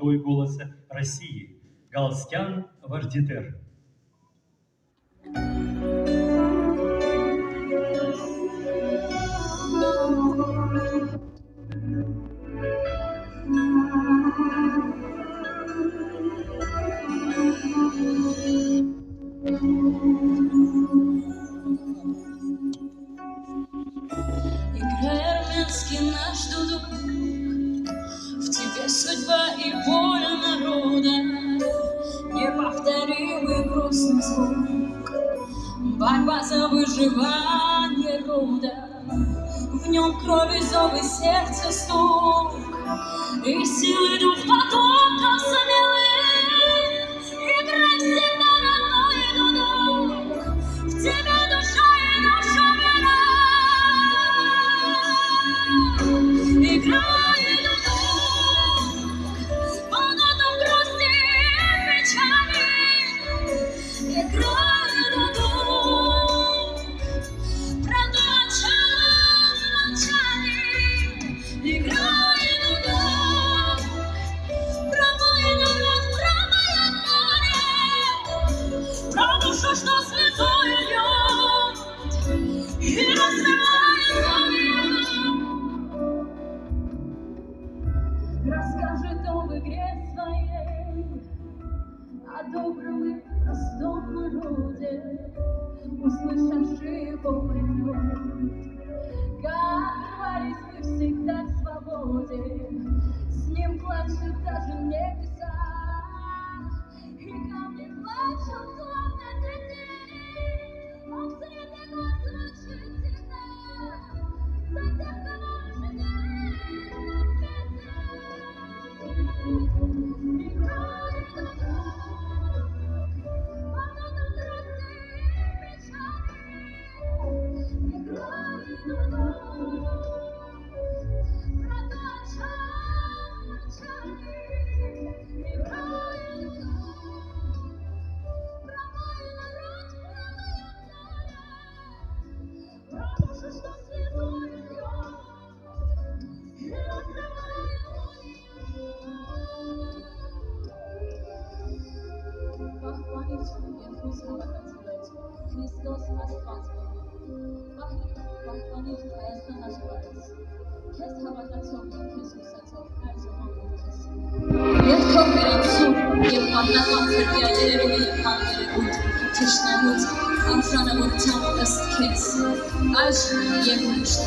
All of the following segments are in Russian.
красотой голоса России. Галстян Вардитер. Армянский наш дудук, в тебе судьба и воля народа, неповторимый грустный звук, борьба за выживание рода, в нем крови зов и сердце стук, и силы дух потоков смелых, играй всегда родной дудук, в тебя душа и душа вера. Играет дудук, по нотам грусти и печали. Играет дудук, про то, о чем молчали. Играет дудук, про мой народ, про мое море, про душу, что слезой льет и разрывает горе. Расскажет он в игре своей о добром и простом народе, услышавший его поймет, как рвались мы всегда к свободе. С ним плачут даже небеса, и камни плачут, словно дети. Он среди глаз звучит всегда, за тех, кого уже нет на свете. Играет дудук, по нотам грусти и печали. Играет дудук, про то, о чем молчали. Играет дудук, про мой народ, про мое море, про душу, что слезой льет и разрывает горе. Похвалить Иисус Христос, Христос Աստված պահպանիր Հայաստան աշխարհս, քեզ հավատացող և քեզ հուսացող հայր ժողովուրդ քեզ։ Եվ թող վերացում և պատնական քրդյալերևի և հաններևույթ, թշնամուց, անխանավորությամբ ըստ քեզ, այժմ և միշտ,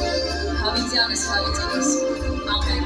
հավիտյանս, ամեն։